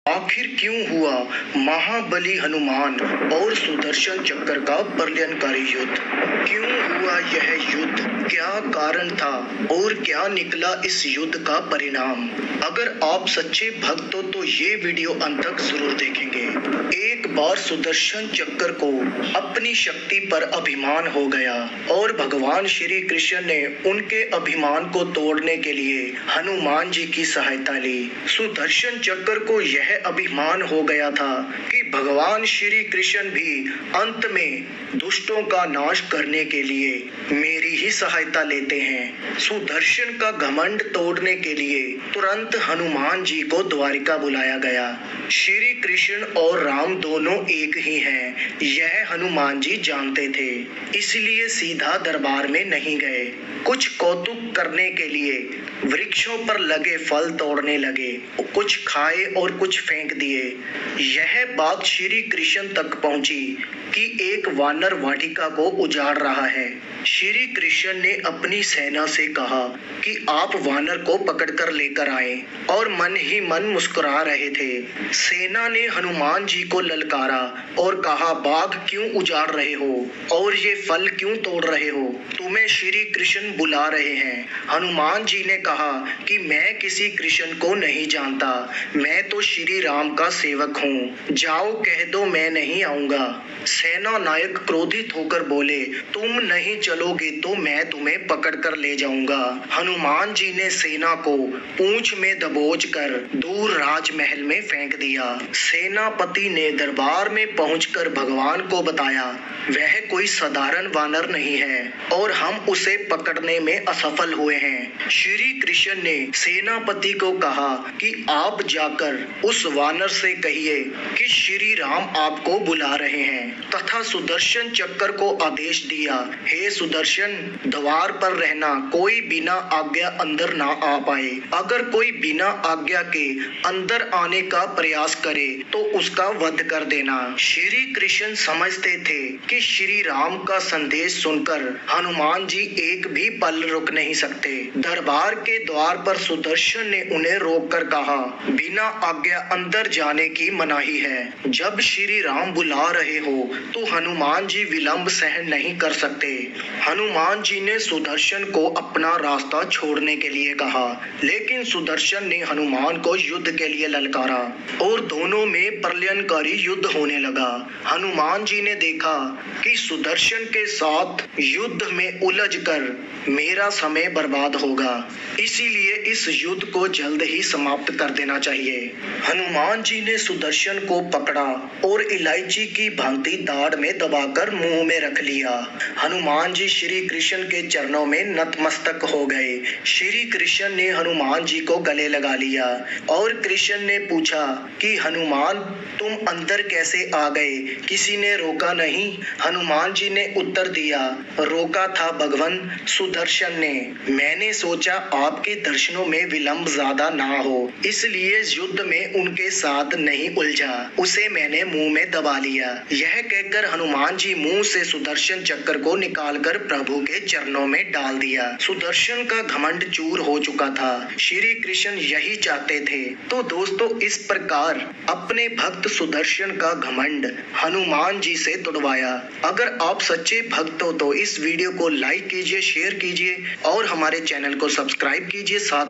आखिर क्यों हुआ महाबली हनुमान और सुदर्शन चक्र का प्रलयंकारी युद्ध? क्यों हुआ यह युद्ध? क्या कारण था और क्या निकला इस युद्ध का परिणाम? अगर आप सच्चे भक्त हो तो ये वीडियो अंत तक जरूर देखेंगे। एक बार सुदर्शन चक्र को अपनी शक्ति पर अभिमान हो गया और भगवान श्री कृष्ण ने उनके अभिमान को तोड़ने के लिए हनुमान जी की सहायता ली। सुदर्शन चक्र को यह अभिमान हो गया था कि भगवान श्री कृष्ण भी अंत में दुष्टों का नाश करने के लिए मेरी ही सहायता लेते हैं। सुदर्शन का घमंड तोड़ने के लिए तुरंत हनुमान जी को द्वारिका बुलाया गया। श्री कृष्ण और राम दोनों एक ही हैं, यह हनुमान जी जानते थे, इसलिए सीधा दरबार में नहीं गए। कुछ कौतुक करने के लिए वृक्षों पर लगे फल तोड़ने लगे, कुछ खाए और कुछ फेंक दिए। यह बात श्री कृष्ण तक पहुंची कि एक वानर वाटिका को उजाड़ रहा है। श्री कृष्ण ने अपनी सेना से कहा कि आप वानर को पकड़कर लेकर आए और मन ही मन मुस्कुरा रहे थे। सेना ने हनुमान जी को ललकारा और कहा, बाघ क्यों उजाड़ रहे हो और ये फल क्यों तोड़ रहे हो? तुम्हें श्री कृष्ण बुला रहे हैं। हनुमान जी ने कहा कि मैं किसी कृष्ण को नहीं जानता, मैं तो श्री राम का सेवक हूँ, जाओ कह दो मैं नहीं आऊंगा। सेना नायक क्रोधित होकर बोले, तुम नहीं चलोगे तो मैं तुम्हें पकड़कर ले जाऊंगा। हनुमान जी ने सेना को पूंछ में दबोच कर दूर राजमहल में फेंक दिया। सेनापति ने दरबार में पहुंचकर भगवान को बताया, वह कोई साधारण वानर नहीं है और हम उसे पकड़ने में असफल हुए हैं। श्री कृष्ण ने सेनापति को कहा कि आप जाकर उस वानर से कहिए कि श्री राम आपको बुला रहे हैं तथा सुदर्शन चक्र को आदेश दिया, हे सुदर्शन, द्वार पर रहना, कोई बिना आज्ञा अंदर ना आ पाए। अगर कोई बिना आज्ञा के अंदर आने का प्रयास करे तो उसका वध कर देना। श्री कृष्ण समझते थे कि श्री राम का संदेश सुनकर हनुमान जी एक भी पल रुक नहीं सकते। दरबार के द्वार पर सुदर्शन ने उन्हें रोककर कहा, बिना आज्ञा अंदर जाने की मनाही है। जब श्री राम बुला रहे हो तो हनुमान जी विलंब सहन नहीं कर सकते। हनुमान जी ने सुदर्शन को अपना रास्ता छोड़ने के लिए कहा, लेकिन सुदर्शन ने हनुमान को युद्ध के लिए ललकारा और दोनों में प्रलयंकारी युद्ध होने लगा। हनुमान जी ने देखा कि सुदर्शन के साथ युद्ध में उलझकर मेरा समय बर्बाद होगा, इसीलिए इस युद्ध को जल्द ही समाप्त कर देना चाहिए। हनुमान जी ने सुदर्शन को पकड़ा और इलायची की भांति दाढ़ में दबाकर मुंह में रख लिया। हनुमान जी श्री कृष्ण के चरणों में नतमस्तक हो गए। श्री कृष्ण ने हनुमान जी को गले लगा लिया और कृष्ण ने पूछा कि हनुमान, तुम अंदर कैसे आ गए? किसी ने रोका नहीं? हनुमान जी ने उत्तर दिया, रोका था भगवान सुदर्शन ने। मैंने सोचा आपके दर्शनों में विलंब ज्यादा ना हो, इसलिए युद्ध में उनके साथ नहीं उलझा, उसे मैंने मुंह में दबा लिया। यह कहकर हनुमान जी मुंह से सुदर्शन चक्र को निकालकर प्रभु के चरणों में डाल दिया। सुदर्शन का घमंड चूर हो चुका था। श्री कृष्ण यही चाहते थे। तो दोस्तों, इस प्रकार अपने भक्त सुदर्शन का घमंड हनुमान जी से तुड़वाया। अगर आप सच्चे भक्त हो तो इस वीडियो को लाइक कीजिए, शेयर कीजिए और हमारे चैनल को सब्सक्राइब कीजिए। साथ